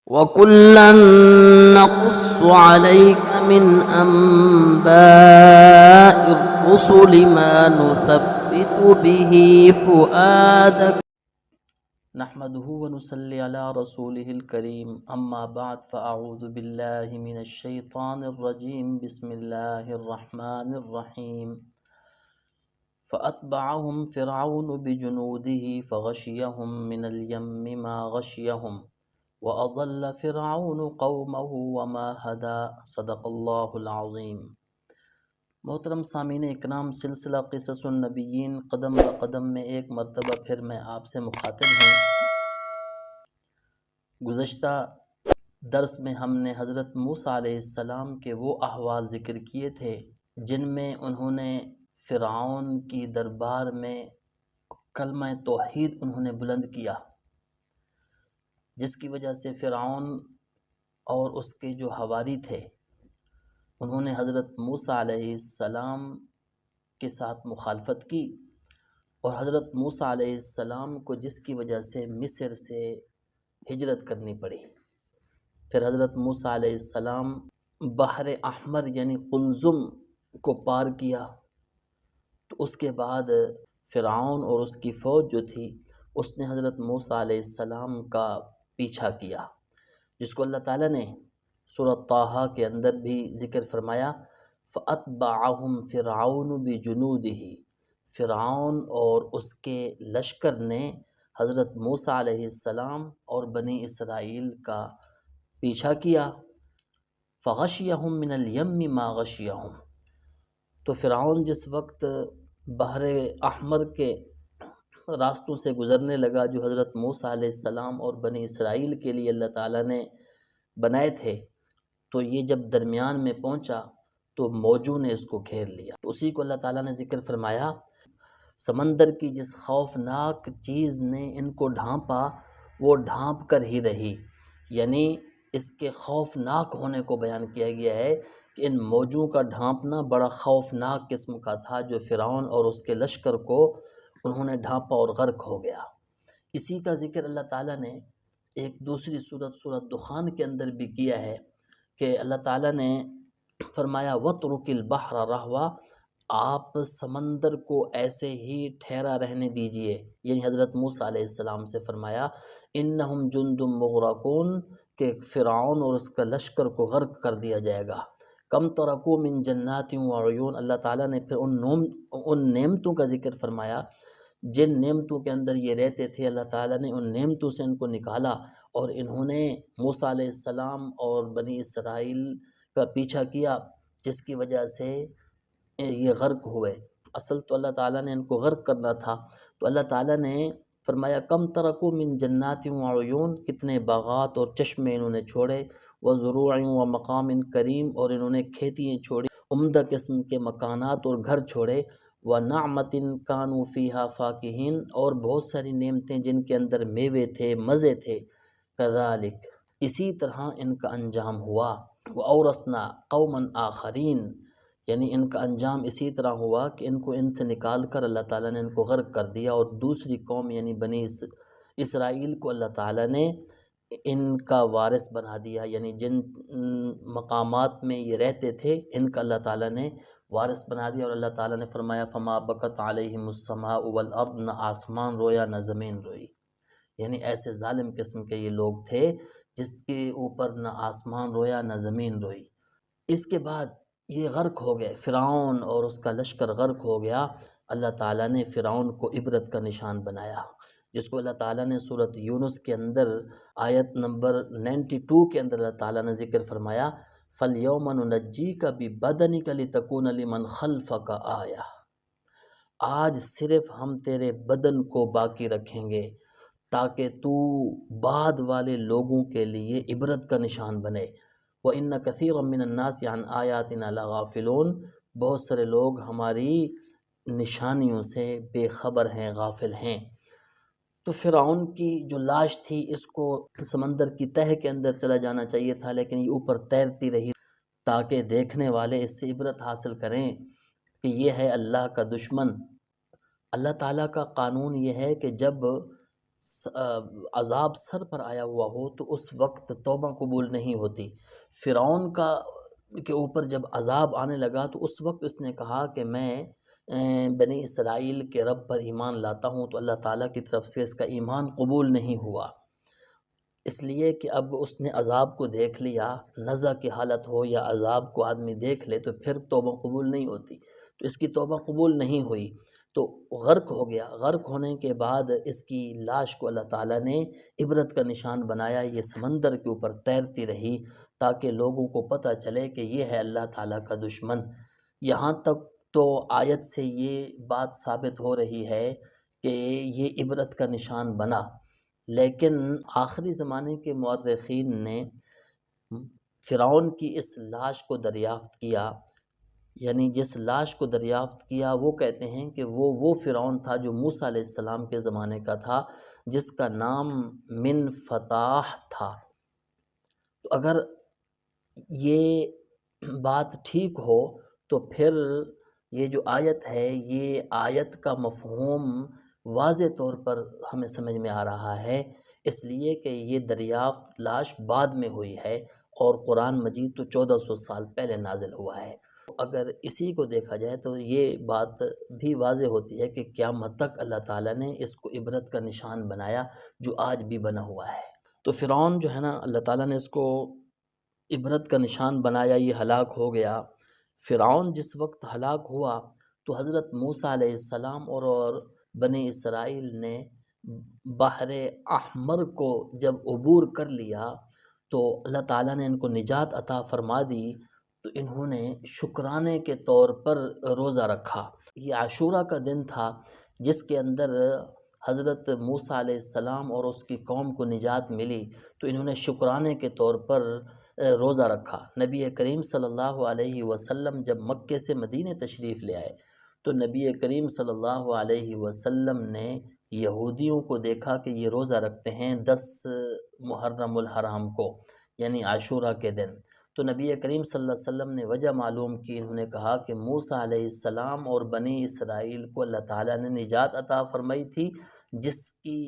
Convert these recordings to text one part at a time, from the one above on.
وَكُلًّا نَّقُصُّ عَلَيْكَ مِنْ أَنبَاءِ الرُّسُلِ مَا نُثَبِّتُ بِهِ فُؤَادَكَ نحمده ونصلي على رسوله الكريم اما بعد فاعوذ باللہ من الشیطان الرجیم بسم اللہ الرحمن الرحیم فأتبعهم فرعون بجنوده فغشيهم من اليم ما غشيهم وأضل فرعون قومه وما هدى صدق اللہ العظیم۔ محترم سامعین اکرام، سلسلہ قصص النبیین قدم بقدم میں ایک مرتبہ پھر میں آپ سے مخاطب ہوں۔ گزشتہ درس میں ہم نے حضرت موسیٰ علیہ السلام کے وہ احوال ذکر کیے تھے جن میں انہوں نے فرعون کی دربار میں کلمہ توحید انہوں نے بلند کیا، جس کی وجہ سے فرعون اور اس کے جو حواری تھے انہوں نے حضرت موسیٰ علیہ السلام کے ساتھ مخالفت کی، اور حضرت موسیٰ علیہ السلام کو جس کی وجہ سے مصر سے ہجرت کرنی پڑی۔ پھر حضرت موسیٰ علیہ السلام بحر احمر یعنی قلزم کو پار کیا، تو اس کے بعد فرعون اور اس کی فوج جو تھی اس نے حضرت موسیٰ علیہ السلام کا پیچھا کیا، جس کو اللہ تعالیٰ نے سورۃ طٰہٰ کے اندر بھی ذکر فرمایا، فَأَتْبَعَهُمْ فِرْعَوْنُ بِجُنُودِهِ۔ فرعون اور اس کے لشکر نے حضرت موسیٰ علیہ السلام اور بنی اسرائیل کا پیچھا کیا، فَغَشِيَهُمْ مِنَ الْيَمِّ مَا غَشِيَهُمْ۔ تو فرعون جس وقت بحر احمر کے راستوں سے گزرنے لگا جو حضرت موسیٰ علیہ السلام اور بنی اسرائیل کے لیے اللہ تعالیٰ نے بنائے تھے، تو یہ جب درمیان میں پہنچا تو موجوں نے اس کو گھیر لیا۔ اسی کو اللہ تعالیٰ نے ذکر فرمایا، سمندر کی جس خوفناک چیز نے ان کو ڈھانپا وہ ڈھانپ کر ہی رہی، یعنی اس کے خوفناک ہونے کو بیان کیا گیا ہے کہ ان موجوں کا ڈھانپنا بڑا خوفناک قسم کا تھا جو فرعون اور اس کے لشکر کو انہوں نے ڈھانپا اور غرق ہو گیا۔ اسی کا ذکر اللہ تعالیٰ نے ایک دوسری سورۃ دخان کے اندر بھی کیا ہے کہ اللہ تعالیٰ نے فرمایا وَاتْرُكِ الْبَحْرَ رَهْوًا، آپ سمندر کو ایسے ہی ٹھہرا رہنے دیجئے، یعنی حضرت موسیٰ علیہ السلام سے فرمایا اِنَّهُمْ جُنْدٌ مُغْرَقُونَ کہ فرعون اور اس کا لشکر کو غرق کر دیا جائے گا۔ کم ترکوا من جنات وعیون، اللہ تعالیٰ نے پھر ان نعمتوں کا ذکر فرمایا جن نعمتوں کے اندر یہ رہتے تھے، اللہ تعالیٰ نے ان نعمتوں سے ان کو نکالا اور انہوں نے موسیٰ علیہ السلام اور بنی اسرائیل کا پیچھا کیا، جس کی وجہ سے یہ غرق ہوئے۔ اصل تو اللہ تعالیٰ نے ان کو غرق کرنا تھا، تو اللہ تعالیٰ نے فرمایا کم ترکوا من جنات وعیون، کتنے باغات اور چشمے انہوں نے چھوڑے، وزروع ومقام کریم، اور انہوں نے کھیتیاں چھوڑی، عمدہ قسم کے مکانات اور گھر چھوڑے، وَنَعْمَةٍ كَانُوا فِيهَا فَاكِهِينَ، اور بہت ساری نعمتیں جن کے اندر میوے تھے، مزے تھے، كَذَلِكَ اسی طرح ان کا انجام ہوا، وَأَوْرَثْنَا قَوْمًا آخَرِينَ، یعنی ان کا انجام اسی طرح ہوا کہ ان کو ان سے نکال کر اللہ تعالیٰ نے ان کو غرق کر دیا، اور دوسری قوم یعنی بنی اسرائیل کو اللہ تعالیٰ نے ان کا وارث بنا دیا، یعنی جن مقامات میں یہ رہتے تھے ان کا اللہ تعالیٰ نے وارث بنا دیا، اور اللہ تعالیٰ نے فرمایا فما بکت علیہم السماء والارض، نہ آسمان رویا نہ زمین روئی، یعنی ایسے ظالم قسم کے یہ لوگ تھے جس کے اوپر نہ آسمان رویا نہ زمین روئی۔ اس کے بعد یہ غرق ہو گئے، فرعون اور اس کا لشکر غرق ہو گیا۔ اللہ تعالیٰ نے فرعون کو عبرت کا نشان بنایا، جس کو اللہ تعالیٰ نے سورۃ یونس کے اندر آیت نمبر 92 کے اندر اللہ تعالیٰ نے ذکر فرمایا فَالْيَوْمَ نُنَجِّيكَ بِبَدَنِكَ لِتَكُونَ لِمَنْ خَلْفَكَ آیَةً، آج صرف ہم تیرے بدن کو باقی رکھیں گے تاکہ تو بعد والے لوگوں کے لیے عبرت کا نشان بنے۔ وَإِنَّ كَثِيرًا مِّنَ النَّاسِ عَنْ آيَاتِنَا لَغَافِلُونَ، بہت سارے لوگ ہماری نشانیوں سے بے خبر ہیں، غافل ہیں۔ تو فرعون کی جو لاش تھی اس کو سمندر کی تہہ کے اندر چلا جانا چاہیے تھا، لیکن یہ اوپر تیرتی رہی تاکہ دیکھنے والے اس سے عبرت حاصل کریں کہ یہ ہے اللہ کا دشمن۔ اللہ تعالیٰ کا قانون یہ ہے کہ جب عذاب سر پر آیا ہوا ہو تو اس وقت توبہ قبول نہیں ہوتی۔ فرعون کے اوپر جب عذاب آنے لگا تو اس وقت اس نے کہا کہ میں بنی اسرائیل کے رب پر ایمان لاتا ہوں، تو اللہ تعالیٰ کی طرف سے اس کا ایمان قبول نہیں ہوا، اس لیے کہ اب اس نے عذاب کو دیکھ لیا، نزع کی حالت ہو یا عذاب کو آدمی دیکھ لے تو پھر توبہ قبول نہیں ہوتی، تو اس کی توبہ قبول نہیں ہوئی تو غرق ہو گیا۔ غرق ہونے کے بعد اس کی لاش کو اللہ تعالیٰ نے عبرت کا نشان بنایا، یہ سمندر کے اوپر تیرتی رہی تاکہ لوگوں کو پتہ چلے کہ یہ ہے اللہ تعالیٰ کا دشمن۔ یہاں تک تو آیت سے یہ بات ثابت ہو رہی ہے کہ یہ عبرت کا نشان بنا، لیکن آخری زمانے کے مورخین نے فرعون کی اس لاش کو دریافت کیا، یعنی جس لاش کو دریافت کیا وہ کہتے ہیں کہ وہ فرعون تھا جو موسیٰ علیہ السلام کے زمانے کا تھا، جس کا نام من فتاح تھا۔ تو اگر یہ بات ٹھیک ہو تو پھر یہ جو آیت ہے، یہ آیت کا مفہوم واضح طور پر ہمیں سمجھ میں آ رہا ہے، اس لیے کہ یہ دریافت لاش بعد میں ہوئی ہے اور قرآن مجید تو 1400 سال پہلے نازل ہوا ہے۔ اگر اسی کو دیکھا جائے تو یہ بات بھی واضح ہوتی ہے کہ قیامت تک اللہ تعالیٰ نے اس کو عبرت کا نشان بنایا جو آج بھی بنا ہوا ہے۔ تو فرعون جو ہے نا، اللہ تعالیٰ نے اس کو عبرت کا نشان بنایا، یہ ہلاک ہو گیا۔ فرعون جس وقت ہلاک ہوا تو حضرت موسیٰ علیہ السلام اور بنی اسرائیل نے بحر احمر کو جب عبور کر لیا تو اللہ تعالیٰ نے ان کو نجات عطا فرما دی، تو انہوں نے شکرانے کے طور پر روزہ رکھا۔ یہ عاشوراء کا دن تھا جس کے اندر حضرت موسیٰ علیہ السلام اور اس کی قوم کو نجات ملی، تو انہوں نے شکرانے کے طور پر روزہ رکھا۔ نبی کریم صلی اللہ علیہ وسلم جب مکے سے مدینہ تشریف لے آئے تو نبی کریم صلی اللہ علیہ وسلم نے یہودیوں کو دیکھا کہ یہ روزہ رکھتے ہیں 10 محرم الحرام کو، یعنی عاشوراء کے دن۔ تو نبی کریم صلی اللہ علیہ وسلم نے وجہ معلوم کی، انہوں نے کہا کہ موسیٰ علیہ السلام اور بنی اسرائیل کو اللہ تعالیٰ نے نجات عطا فرمائی تھی، جس کی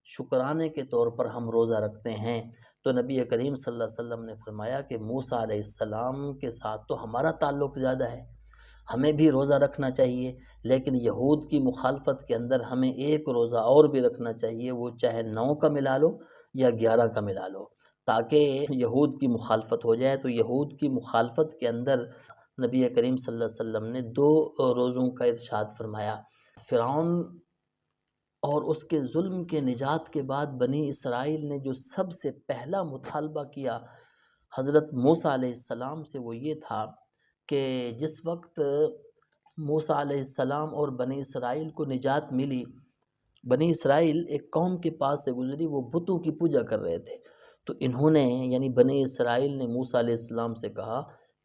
شکرانے کے طور پر ہم روزہ رکھتے ہیں۔ تو نبی کریم صلی اللہ علیہ وسلم نے فرمایا کہ موسیٰ علیہ السلام کے ساتھ تو ہمارا تعلق زیادہ ہے، ہمیں بھی روزہ رکھنا چاہیے، لیکن یہود کی مخالفت کے اندر ہمیں ایک روزہ اور بھی رکھنا چاہیے، وہ چاہے 9 کا ملا لو یا 11 کا ملا لو، تاکہ یہود کی مخالفت ہو جائے۔ تو یہود کی مخالفت کے اندر نبی کریم صلی اللہ علیہ وسلم نے 2 روزوں کا ارشاد فرمایا۔ فرعون اور اس کے ظلم کے نجات کے بعد بنی اسرائیل نے جو سب سے پہلا مطالبہ کیا حضرت موسیٰ علیہ السلام سے، وہ یہ تھا کہ جس وقت موسیٰ علیہ السلام اور بنی اسرائیل کو نجات ملی، بنی اسرائیل ایک قوم کے پاس سے گزری، وہ بتوں کی پوجا کر رہے تھے، تو انہوں نے یعنی بنی اسرائیل نے موسیٰ علیہ السلام سے کہا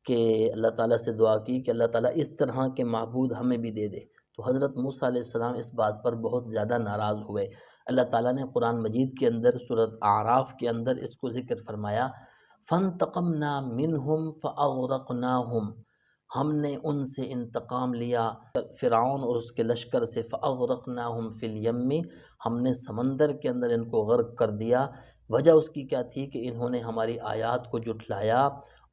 کہ اللہ تعالیٰ سے دعا کی کہ اللہ تعالیٰ اس طرح کے معبود ہمیں بھی دے دے۔ تو حضرت موسیٰ علیہ السلام اس بات پر بہت زیادہ ناراض ہوئے۔ اللہ تعالیٰ نے قرآن مجید کے اندر سورۃ اعراف کے اندر اس کو ذکر فرمایا، فَانْتَقَمْنَا مِنْهُمْ فَأَغْرَقْنَاهُمْ، ہم نے ان سے انتقام لیا فرعون اور اس کے لشکر سے، فَأَغْرَقْنَاهُمْ فِي الْيَمِّ، ہم نے سمندر کے اندر ان کو غرق کر دیا۔ وجہ اس کی کیا تھی کہ انہوں نے ہماری آیات کو جھٹلایا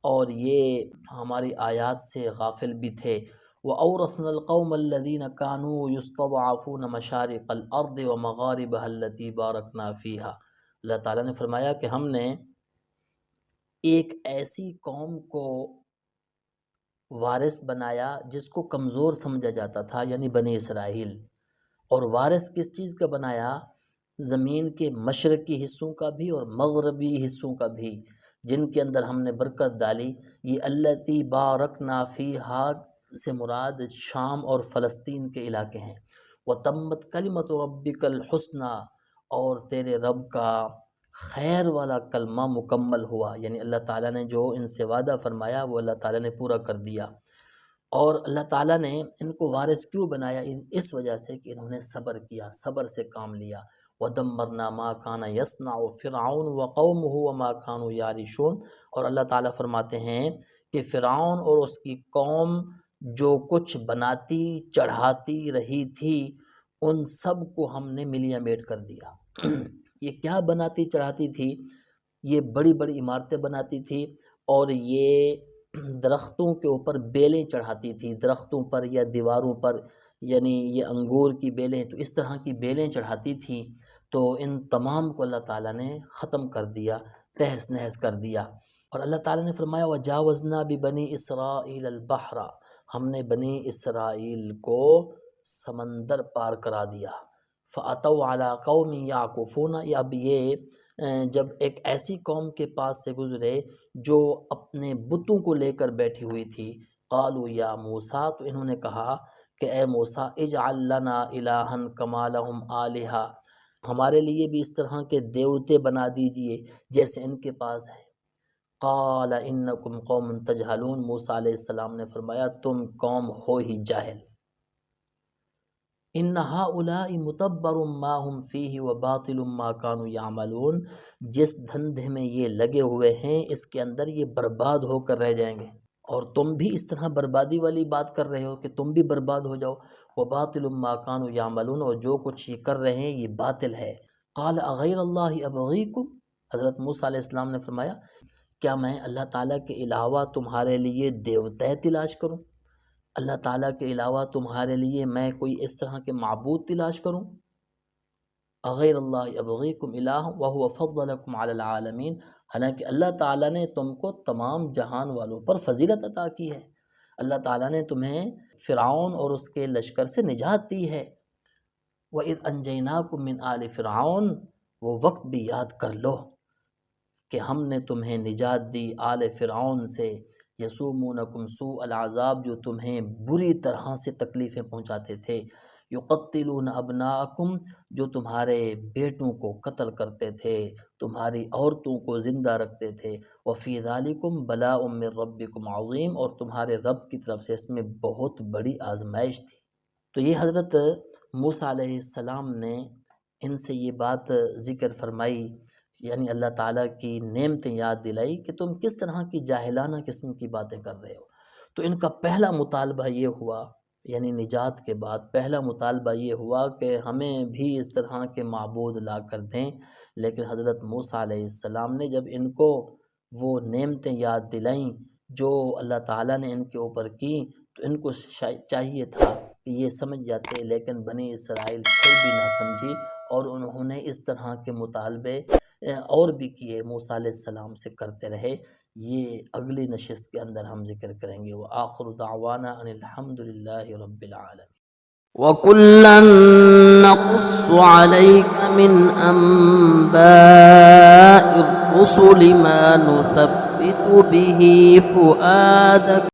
اور یہ ہماری آیات سے غافل بھی تھے۔ وَأَوْرَثْنَا الْقَوْمَ الَّذِينَ كَانُوا يُسْتَضْعَفُونَ مَشَارِقَ الْأَرْضِ وَمَغَارِبَهَا الَّتِي بَارَكْنَا فِيهَا، اللہ تعالیٰ نے فرمایا کہ ہم نے ایک ایسی قوم کو وارث بنایا جس کو کمزور سمجھا جاتا تھا، یعنی بنی اسرائیل، اور وارث کس چیز کا بنایا؟ زمین کے مشرقی حصوں کا بھی اور مغربی حصوں کا بھی، جن کے اندر ہم نے برکت ڈالی۔ یہ التی بارکنا فیہا سے مراد شام اور فلسطین کے علاقے ہیں۔ وتمت کلمۃ ربک الحسنی، اور تیرے رب کا خیر والا کلمہ مکمل ہوا، یعنی اللہ تعالیٰ نے جو ان سے وعدہ فرمایا وہ اللہ تعالیٰ نے پورا کر دیا۔ اور اللہ تعالیٰ نے ان کو وارث کیوں بنایا؟ اس وجہ سے کہ انہوں نے صبر کیا، صبر سے کام لیا۔ وَدَمَّرْنَا مَا كَانَ يَصْنَعُ فِرْعَوْنُ وَقَوْمُهُ وَمَا كَانُوا يَعْرِشُونَ، اور اللہ تعالیٰ فرماتے ہیں کہ فرعون اور اس کی قوم جو کچھ بناتی چڑھاتی رہی تھی ان سب کو ہم نے ملیاں میٹ کر دیا۔ یہ کیا بناتی چڑھاتی تھی؟ یہ بڑی بڑی عمارتیں بناتی تھی اور یہ درختوں کے اوپر بیلیں چڑھاتی تھی، درختوں پر یا دیواروں پر، یعنی یہ انگور کی بیلیں، تو اس طرح کی بیلیں چڑھاتی تھیں۔ تو ان تمام کو اللہ تعالیٰ نے ختم کر دیا، تہس نہس کر دیا۔ اور اللہ تعالیٰ نے فرمایا وَجَاوَزْنَا بِبَنِي إِسْرَائِيلَ الْبَحْرَ، ہم نے بنی اسرائیل کو سمندر پار کرا دیا۔ فَأَتَوْا عَلَىٰ قَوْمٍ يَعْكُفُونَ، اب یہ جب ایک ایسی قوم کے پاس سے گزرے جو اپنے بتوں کو لے کر بیٹھی ہوئی تھی، قالوا یا موسیٰ، تو انہوں نے کہا کہ اے موسیٰ اجعل لنا الہا کما لہم آلہہ، ہمارے لیے بھی اس طرح کے دیوتے بنا دیجئے جیسے ان کے پاس ہے۔ قال انکم قوم تجہلون، موسیٰ علیہ السلام نے فرمایا تم قوم ہو ہی جاہل۔ ان ہؤلاء متبر ما هم فیہ وباطل ما كانوا یعملون، جس دھندے میں یہ لگے ہوئے ہیں اس کے اندر یہ برباد ہو کر رہ جائیں گے، اور تم بھی اس طرح بربادی والی بات کر رہے ہو کہ تم بھی برباد ہو جاؤ۔ وباطل ما كانوا یعملون، اور جو کچھ یہ کر رہے ہیں یہ باطل ہے۔ قال اغیر اللہ ابغیکم، حضرت موسیٰ علیہ السلام نے فرمایا کیا میں اللہ تعالیٰ کے علاوہ تمہارے لیے دیوتے تلاش کروں؟ اللہ تعالیٰ کے علاوہ تمہارے لیے میں کوئی اس طرح کے معبود تلاش کروں؟ اغیر اللہ ابغیکم الہ وہو فضلکم علی العالمین، حالانکہ اللہ تعالیٰ نے تم کو تمام جہان والوں پر فضیلت عطا کی ہے، اللہ تعالیٰ نے تمہیں فرعون اور اس کے لشکر سے نجات دی ہے۔ وَإِذْ أَنْجَيْنَاكُمْ مِنْ آلِ فرعون، وہ وقت بھی یاد کر لو کہ ہم نے تمہیں نجات دی آل فرعون سے، یسومونکم سوء العذاب، جو تمہیں بری طرح سے تکلیفیں پہنچاتے تھے، یقتلون ابناءکم، جو تمہارے بیٹوں کو قتل کرتے تھے، تمہاری عورتوں کو زندہ رکھتے تھے، وفی ذالکم بلاء من ربکم عظیم، اور تمہارے رب کی طرف سے اس میں بہت بڑی آزمائش تھی۔ تو یہ حضرت موسیٰ علیہ السلام نے ان سے یہ بات ذکر فرمائی، یعنی اللہ تعالیٰ کی نعمتیں یاد دلائی کہ تم کس طرح کی جاہلانہ قسم کی باتیں کر رہے ہو۔ تو ان کا پہلا مطالبہ یہ ہوا، یعنی نجات کے بعد پہلا مطالبہ یہ ہوا کہ ہمیں بھی اس طرح کے معبود لا کر دیں، لیکن حضرت موسیٰ علیہ السلام نے جب ان کو وہ نعمتیں یاد دلائیں جو اللہ تعالیٰ نے ان کے اوپر کی، تو ان کو چاہیے تھا کہ یہ سمجھ جاتے، لیکن بنی اسرائیل پھر بھی نہ سمجھی، اور انہوں نے اس طرح کے مطالبے اور بھی کیے، موسیٰ علیہ السلام سے کرتے رہے۔ یہ اگلی نشست کے اندر ہم ذکر کریں گے۔ وآخر دعوانا ان الحمد للہ رب العالمین۔ وَكُلًّا نَّقُصُّ عَلَيْكَ مِنْ أَنبَاءِ الرُّسُلِ مَا نُثَبِّتُ بِهِ فُؤَادَكَ